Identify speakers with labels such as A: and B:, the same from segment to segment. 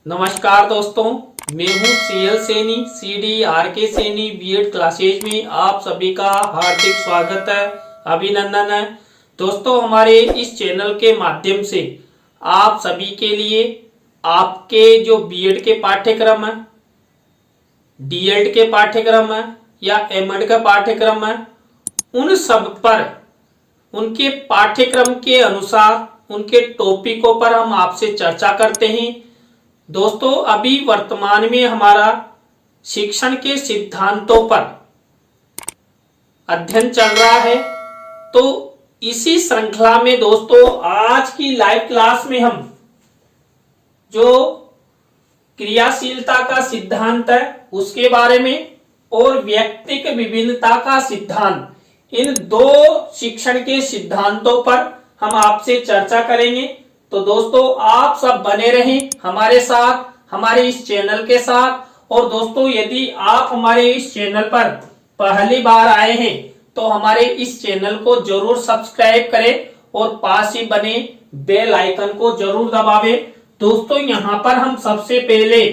A: नमस्कार दोस्तों, मैं हूं CL Saini, CD RK Saini BEd classes में आप सभी का हार्दिक स्वागत है, अभिनंदन है। दोस्तों, हमारे इस चैनल के माध्यम से आप सभी के लिए आपके जो बीएड के पाठ्यक्रम है, डीएड के पाठ्यक्रम है या एमएड का पाठ्यक्रम है, उन सब पर उनके पाठ्यक्रम के अनुसार उनके टॉपिकों पर हम आपसे चर्चा करते हैं। दोस्तों, अभी वर्तमान में हमारा शिक्षण के सिद्धांतों पर अध्ययन चल रहा है, तो इसी श्रृंखला में दोस्तों आज की लाइव क्लास में हम जो क्रियाशीलता का सिद्धांत है उसके बारे में और व्यक्तिक विभिन्नता का सिद्धांत, इन दो शिक्षण के सिद्धांतों पर हम आपसे चर्चा करेंगे। तो दोस्तों, आप सब बने रहें हमारे साथ, हमारे इस चैनल के साथ। और दोस्तों, यदि आप हमारे इस चैनल पर पहली बार आए हैं तो हमारे इस चैनल को जरूर सब्सक्राइब करें और पास ही बने बेल आइकन को जरूर दबावें। दोस्तों, यहां पर हम सबसे पहले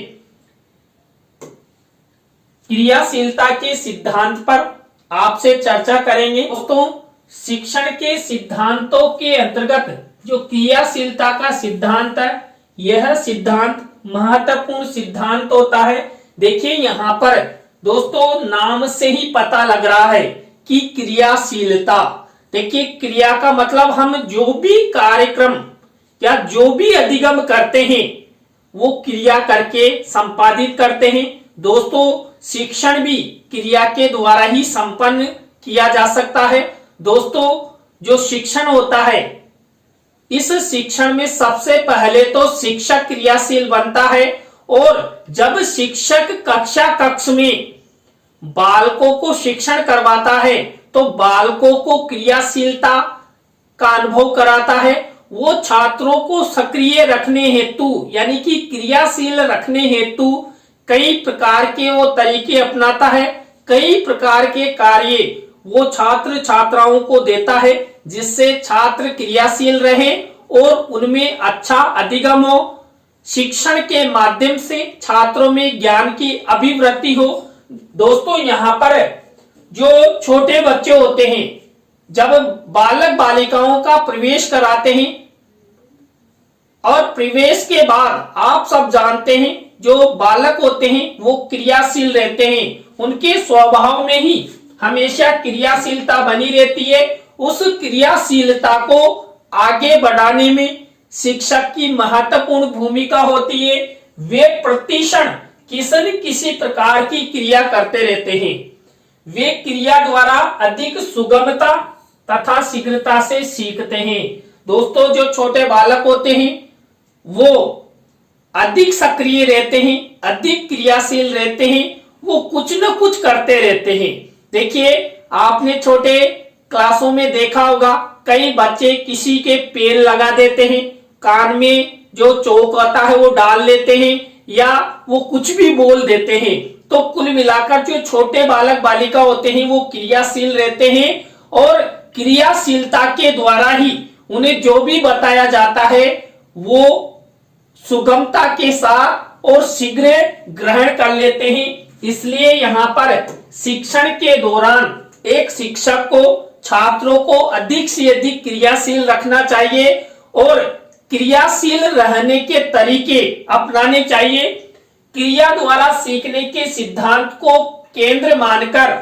A: क्रियाशीलता के सिद्धांत पर आपसे चर्चा करेंगे। दोस्तों, शिक्षण के सिद्धांतों के अंतर्गत जो क्रियाशीलता का सिद्धांत है, यह सिद्धांत महत्वपूर्ण सिद्धांत होता है। देखिए, यहाँ पर दोस्तों नाम से ही पता लग रहा है कि क्रियाशीलता। देखिए, क्रिया का मतलब हम जो भी कार्यक्रम या जो भी अधिगम करते हैं वो क्रिया करके संपादित करते हैं। दोस्तों, शिक्षण भी क्रिया के द्वारा ही संपन्न किया जा सकता है। दोस्तों, जो शिक्षण होता है, इस शिक्षण में सबसे पहले तो शिक्षक क्रियाशील बनता है, और जब शिक्षक कक्ष में बालकों को शिक्षण करवाता है तो बालकों को क्रियाशीलता का अनुभव कराता है। वो छात्रों को सक्रिय रखने हेतु यानी कि क्रियाशील रखने हेतु कई प्रकार के वो तरीके अपनाता है, कई प्रकार के कार्य वो छात्र छात्राओं को देता है, जिससे छात्र क्रियाशील रहे और उनमें अच्छा अधिगम हो, शिक्षण के माध्यम से छात्रों में ज्ञान की अभिवृद्धि हो। दोस्तों, यहाँ पर जो छोटे बच्चे होते हैं, जब बालक बालिकाओं का प्रवेश कराते हैं और प्रवेश के बाद आप सब जानते हैं जो बालक होते हैं वो क्रियाशील रहते हैं, उनके स्वभाव में ही हमेशा क्रियाशीलता बनी रहती है। उस क्रियाशीलता को आगे बढ़ाने में शिक्षक की महत्वपूर्ण भूमिका होती है। वे प्रतिक्षण किसी न किसी प्रकार की क्रिया करते रहते हैं। वे क्रिया द्वारा अधिक सुगमता तथा शीघ्रता से सीखते हैं। दोस्तों, जो छोटे बालक होते हैं वो अधिक सक्रिय रहते हैं, अधिक क्रियाशील रहते हैं, वो कुछ न कुछ करते रहते हैं। देखिए, आपने छोटे क्लासों में देखा होगा, कई बच्चे किसी के पेन लगा देते हैं, कान में जो चोक आता है वो डाल लेते हैं, या वो कुछ भी बोल देते हैं। तो कुल मिलाकर जो छोटे बालक बालिका होते हैं वो क्रियाशील रहते हैं, और क्रियाशीलता के द्वारा ही उन्हें जो भी बताया जाता है वो सुगमता के साथ और शीघ्र ग्रहण कर लेते हैं। इसलिए यहाँ पर शिक्षण के दौरान एक शिक्षक को छात्रों को अधिक से अधिक क्रियाशील रखना चाहिए और क्रियाशील रहने के तरीके अपनाने चाहिए। क्रिया द्वारा सीखने के सिद्धांत को केंद्र मानकर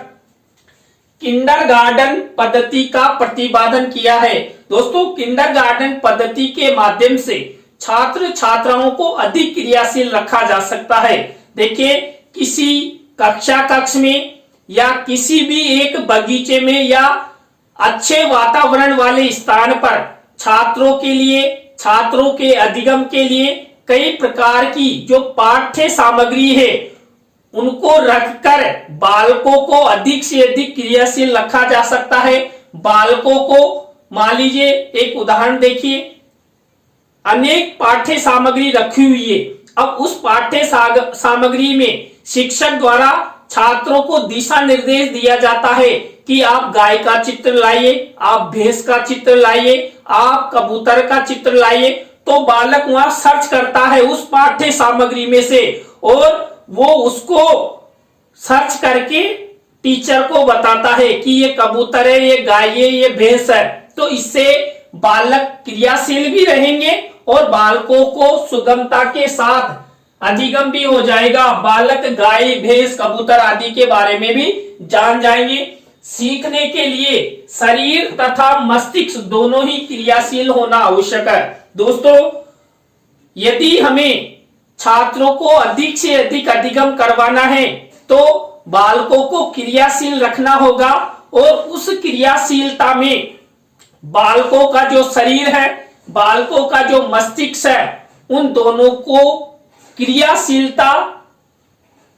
A: किंडरगार्टन पद्धति का प्रतिपादन किया है। दोस्तों, किंडरगार्टन पद्धति के माध्यम से छात्र छात्राओं को अधिक क्रियाशील रखा जा सकता है। देखिए, किसी कक्ष में या किसी भी एक बगीचे में या अच्छे वातावरण वाले स्थान पर छात्रों के लिए, छात्रों के अधिगम के लिए कई प्रकार की जो पाठ्य सामग्री है उनको रखकर बालकों को अधिक से अधिक क्रियाशील रखा जा सकता है। बालकों को मान लीजिए, एक उदाहरण देखिए, अनेक पाठ्य सामग्री रखी हुई है। अब उस पाठ्य सामग्री में शिक्षक द्वारा छात्रों को दिशा निर्देश दिया जाता है कि आप गाय का चित्र लाइए, आप भैंस का चित्र लाइए, आप कबूतर का चित्र लाइए। तो बालक वहां सर्च करता है उस पाठ्य सामग्री में से और वो उसको सर्च करके टीचर को बताता है कि ये कबूतर है, ये गाय है, ये भैंस है। तो इससे बालक क्रियाशील भी रहेंगे और बालकों को सुगमता के साथ अधिगम भी हो जाएगा। बालक गाय, भैंस, कबूतर आदि के बारे में भी जान जाएंगे। सीखने के लिए शरीर तथा मस्तिष्क दोनों ही क्रियाशील होना आवश्यक है। दोस्तों, यदि हमें छात्रों को अधिक से अधिक अधिगम करवाना है तो बालकों को क्रियाशील रखना होगा और उस क्रियाशीलता में बालकों का जो शरीर है, बालकों का जो मस्तिष्क है, उन दोनों को क्रियाशीलता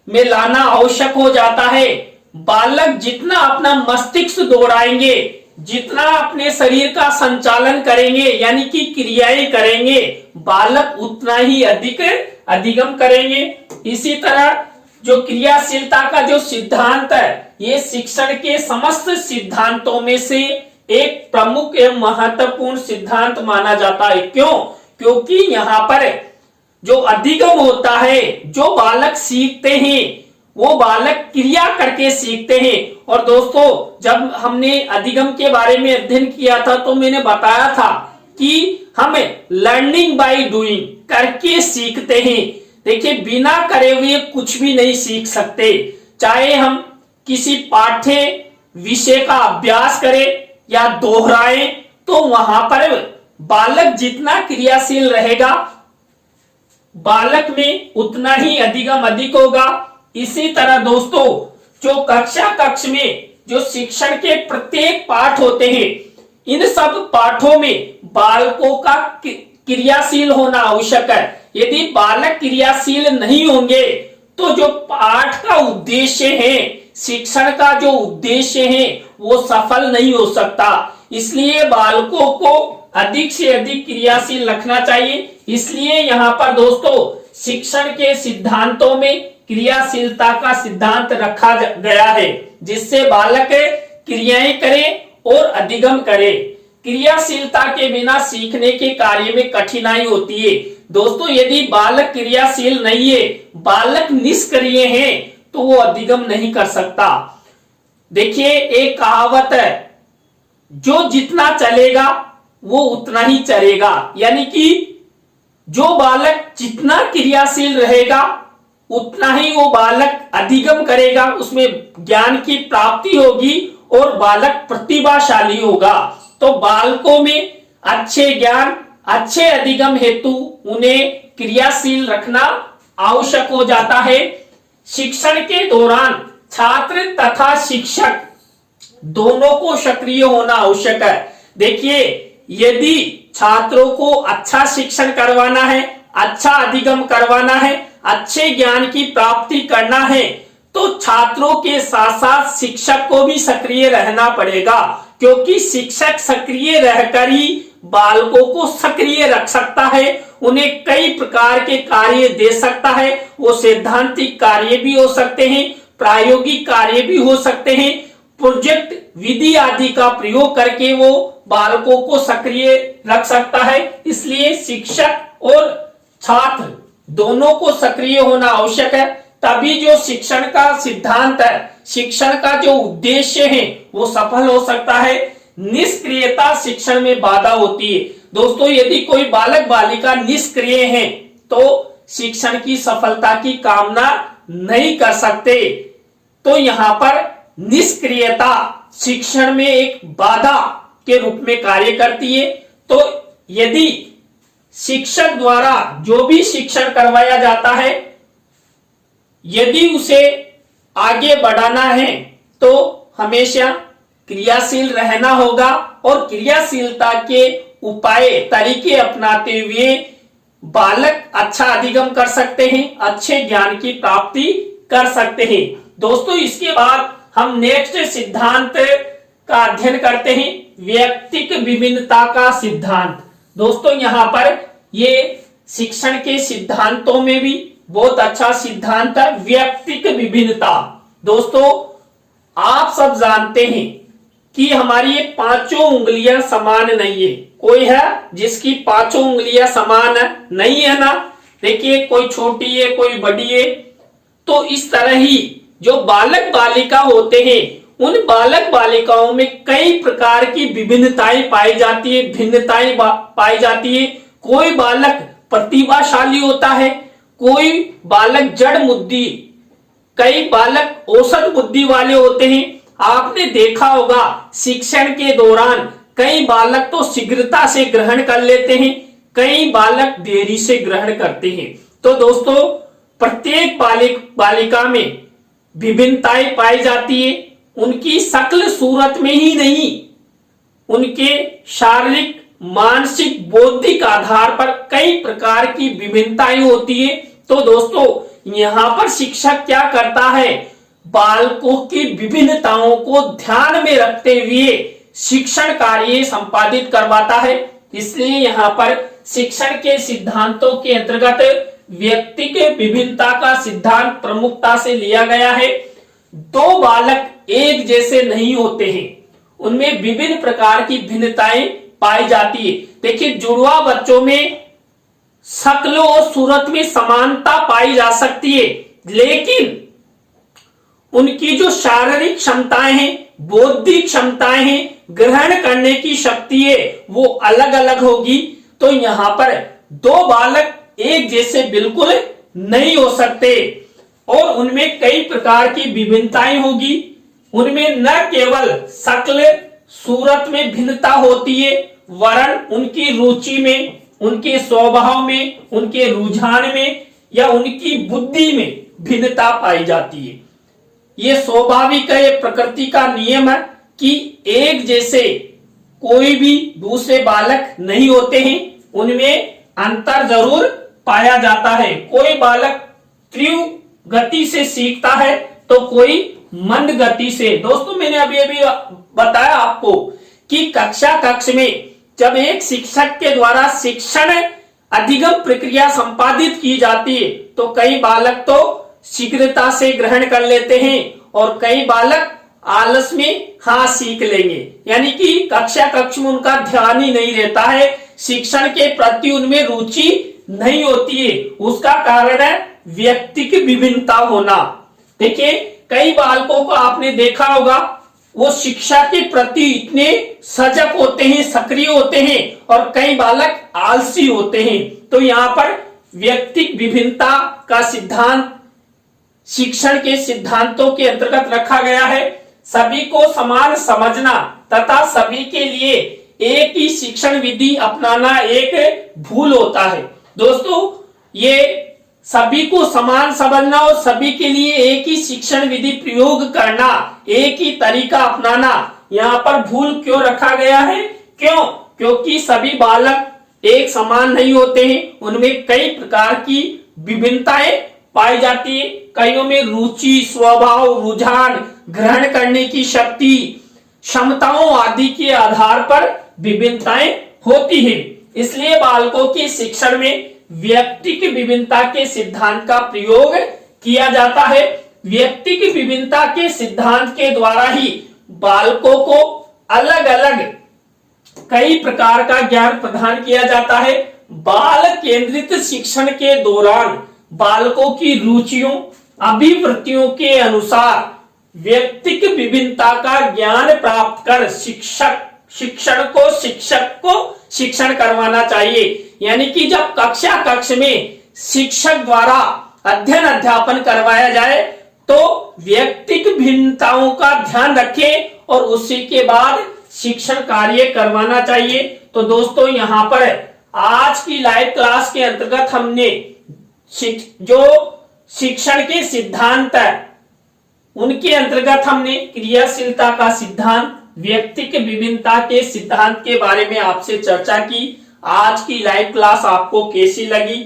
A: में लाना आवश्यक हो जाता है। बालक जितना अपना मस्तिष्क दौड़ाएंगे, जितना अपने शरीर का संचालन करेंगे यानी कि क्रियाएं करेंगे, बालक उतना ही अधिक अधिगम करेंगे। इसी तरह जो क्रियाशीलता का जो सिद्धांत है, ये शिक्षण के समस्त सिद्धांतों में से एक प्रमुख एवं महत्वपूर्ण सिद्धांत माना जाता है। क्यों? क्योंकि यहाँ पर जो अधिगम होता है, जो बालक सीखते हैं, वो बालक क्रिया करके सीखते हैं। और दोस्तों, जब हमने अधिगम के बारे में अध्ययन किया था तो मैंने बताया था कि हम लर्निंग बाय डूइंग, करके सीखते हैं। देखिए, बिना करे हुए कुछ भी नहीं सीख सकते। चाहे हम किसी पाठ्य विषय का अभ्यास करें या दोहराएं, तो वहां पर बालक जितना क्रियाशील रहेगा, बालक में उतना ही अधिगम अधिक होगा। इसी तरह दोस्तों, जो कक्ष में जो शिक्षण के प्रत्येक पाठ होते हैं, इन सब पाठों में बालकों का क्रियाशील होना आवश्यक है। यदि बालक क्रियाशील नहीं होंगे तो जो पाठ का उद्देश्य है, शिक्षण का जो उद्देश्य है, वो सफल नहीं हो सकता। इसलिए बालकों को अधिक से अधिक क्रियाशील रखना चाहिए। इसलिए यहाँ पर दोस्तों, शिक्षण के सिद्धांतों में क्रियाशीलता का सिद्धांत रखा गया है, जिससे बालक क्रियाएं करे और अधिगम करे। क्रियाशीलता के बिना सीखने के कार्य में कठिनाई होती है। दोस्तों, यदि बालक क्रियाशील नहीं है, बालक निष्क्रिय है, तो वो अधिगम नहीं कर सकता। देखिए, एक कहावत है, जो जितना चलेगा वो उतना ही चलेगा। यानी कि जो बालक जितना क्रियाशील रहेगा उतना ही वो बालक अधिगम करेगा, उसमें ज्ञान की प्राप्ति होगी और बालक प्रतिभाशाली होगा। तो बालकों में अच्छे ज्ञान, अच्छे अधिगम हेतु उन्हें क्रियाशील रखना आवश्यक हो जाता है। शिक्षण के दौरान छात्र तथा शिक्षक दोनों को सक्रिय होना आवश्यक है। देखिए, यदि छात्रों को अच्छा शिक्षण करवाना है, अच्छा अधिगम करवाना है, अच्छे ज्ञान की प्राप्ति करना है, तो छात्रों के साथ साथ शिक्षक को भी सक्रिय रहना पड़ेगा। क्योंकि शिक्षक सक्रिय रहकर ही बालकों को सक्रिय रख सकता है, उन्हें कई प्रकार के कार्य दे सकता है। वो सैद्धांतिक कार्य भी हो सकते हैं, प्रायोगिक कार्य भी हो सकते हैं, प्रोजेक्ट विधि आदि का प्रयोग करके वो बालकों को सक्रिय रख सकता है। इसलिए शिक्षक और छात्र दोनों को सक्रिय होना आवश्यक है, तभी जो शिक्षण का सिद्धांत है, शिक्षण का जो उद्देश्य है, वो सफल हो सकता है। निष्क्रियता शिक्षण में बाधा होती है। दोस्तों, यदि कोई बालक बालिका निष्क्रिय है तो शिक्षण की सफलता की कामना नहीं कर सकते। तो यहाँ पर निष्क्रियता शिक्षण में एक बाधा के रूप में कार्य करती है। तो यदि शिक्षक द्वारा जो भी शिक्षण करवाया जाता है, यदि उसे आगे बढ़ाना है तो हमेशा क्रियाशील रहना होगा और क्रियाशीलता के उपाय, तरीके अपनाते हुए बालक अच्छा अधिगम कर सकते हैं, अच्छे ज्ञान की प्राप्ति कर सकते हैं। दोस्तों, इसके बाद हम नेक्स्ट सिद्धांत का अध्ययन करते हैं, व्यक्तिक विभिन्नता का सिद्धांत। दोस्तों, यहाँ पर ये शिक्षण के सिद्धांतों में भी बहुत अच्छा सिद्धांत है, व्यक्तिक विभिन्नता। दोस्तों, आप सब जानते हैं कि हमारी ये पांचों उंगलियां समान नहीं है। कोई है जिसकी पांचों उंगलियां समान नहीं है ना, देखिए कोई छोटी है कोई बड़ी है। तो इस तरह ही जो बालक बालिका होते हैं, उन बालक बालिकाओं में कई प्रकार की विभिन्नताएं पाई जाती है, भिन्नताएं पाई जाती है। कोई बालक प्रतिभाशाली होता है, कोई बालक जड़ बुद्धि, कई बालक औसत बुद्धि वाले होते हैं। आपने देखा होगा शिक्षण के दौरान कई बालक तो शीघ्रता से ग्रहण कर लेते हैं, कई बालक देरी से ग्रहण करते हैं। तो दोस्तों प्रत्येक बालिका में विभिन्नताएं पाई जाती है। उनकी शक्ल सूरत में ही नहीं, उनके शारीरिक मानसिक बौद्धिक आधार पर कई प्रकार की विभिन्नताएं होती है। तो दोस्तों यहां पर शिक्षक क्या करता है, बालकों की विभिन्नताओं को ध्यान में रखते हुए शिक्षण कार्य संपादित करवाता है। इसलिए यहाँ पर शिक्षण के सिद्धांतों के अंतर्गत व्यक्ति के विभिन्नता का सिद्धांत प्रमुखता से लिया गया है। दो बालक एक जैसे नहीं होते हैं, उनमें विभिन्न प्रकार की भिन्नताएं पाई जाती है। देखिए जुड़वा बच्चों में शक्ल और सूरत में समानता पाई जा सकती है, लेकिन उनकी जो शारीरिक क्षमताएं हैं, बौद्धिक क्षमताएं हैं, ग्रहण करने की शक्ति है, वो अलग अलग होगी। तो यहां पर दो बालक एक जैसे बिल्कुल नहीं हो सकते और उनमें कई प्रकार की विभिन्नताएं होगी। उनमें न केवल शक्ल सूरत में भिन्नता होती है, वरन उनकी रुचि में, उनके स्वभाव में, उनके रुझान में या उनकी बुद्धि में भिन्नता पाई जाती है। ये स्वाभाविक है, ये प्रकृति का नियम है कि एक जैसे कोई भी दूसरे बालक नहीं होते हैं, उनमें अंतर जरूर पाया जाता है। कोई बालक तीव्र गति से सीखता है तो कोई मंद गति से। दोस्तों मैंने अभी बताया आपको कि कक्ष में जब एक शिक्षक के द्वारा शिक्षण अधिगम प्रक्रिया संपादित की जाती है तो कई बालक तो शीघ्रता से ग्रहण कर लेते हैं और कई बालक आलस में सीख लेंगे, यानी कि कक्ष में उनका ध्यान ही नहीं रहता है, शिक्षण के प्रति उनमें रुचि नहीं होती है। उसका कारण है व्यक्ति की विभिन्नता होना। देखिए कई बालकों को आपने देखा होगा, वो शिक्षा के प्रति इतने सजग होते हैं, सक्रिय होते हैं, और कई बालक आलसी होते हैं। तो यहाँ पर व्यक्तिक विभिन्नता का सिद्धांत शिक्षण के सिद्धांतों के अंतर्गत रखा गया है। सभी को समान समझना तथा सभी के लिए एक ही शिक्षण विधि अपनाना एक भूल होता है। दोस्तों ये सभी को समान समझना और सभी के लिए एक ही शिक्षण विधि प्रयोग करना, एक ही तरीका अपनाना, यहाँ पर भूल क्यों रखा गया है? क्यों? क्योंकि सभी बालक एक समान नहीं होते हैं, उनमें कई प्रकार की विभिन्नताएं पाई जाती है। कईयों में रुचि, स्वभाव, रुझान, ग्रहण करने की शक्ति, क्षमताओं आदि के आधार पर विभिन्नताएं होती है। इसलिए बालकों के शिक्षण में व्यक्ति की विभिन्नता के सिद्धांत का प्रयोग किया जाता है। व्यक्ति की विभिन्नता के सिद्धांत के द्वारा ही बालकों को अलग अलग कई प्रकार का ज्ञान प्रदान किया जाता है। बाल केंद्रित शिक्षण के दौरान बालकों की रुचियों, अभिवृत्तियों के अनुसार व्यक्तिक विभिन्नता का ज्ञान प्राप्त कर शिक्षक को शिक्षण करवाना चाहिए। यानी कि जब कक्ष में शिक्षक द्वारा अध्ययन अध्यापन करवाया जाए तो व्यक्तिक भिन्नताओं का ध्यान रखें और उसी के बाद शिक्षण कार्य करवाना चाहिए। तो दोस्तों यहाँ पर आज की लाइव क्लास के अंतर्गत हमने जो शिक्षण के सिद्धांत है उनके अंतर्गत हमने क्रियाशीलता का सिद्धांत, व्यक्ति के विभिन्नता के सिद्धांत के बारे में आपसे चर्चा की। आज की लाइव क्लास आपको कैसी लगी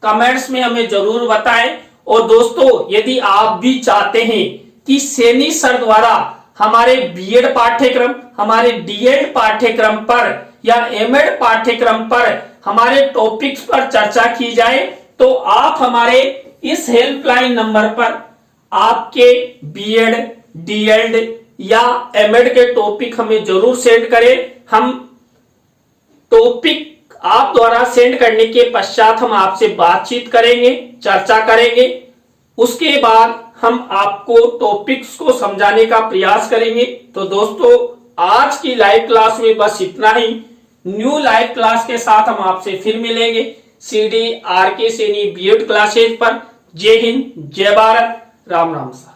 A: कमेंट्स में हमें जरूर बताएं। और दोस्तों यदि आप भी चाहते हैं कि सैनी सर द्वारा हमारे बीएड पाठ्यक्रम, हमारे डीएड पाठ्यक्रम पर या एमएड पाठ्यक्रम पर हमारे टॉपिक्स पर चर्चा की जाए तो आप हमारे इस हेल्पलाइन नंबर पर आपके बीएड, डीएड, या एमएड के टॉपिक हमें जरूर सेंड करें। हम टॉपिक आप द्वारा सेंड करने के पश्चात हम आपसे बातचीत करेंगे, चर्चा करेंगे। उसके बाद हम आपको टॉपिक्स को समझाने का प्रयास करेंगे। तो दोस्तों, आज की लाइव क्लास में बस इतना ही। न्यू लाइव क्लास के साथ हम आपसे फिर मिलेंगे CD RK Saini BEd classes पर। जय हिंद, जय भारत, राम राम।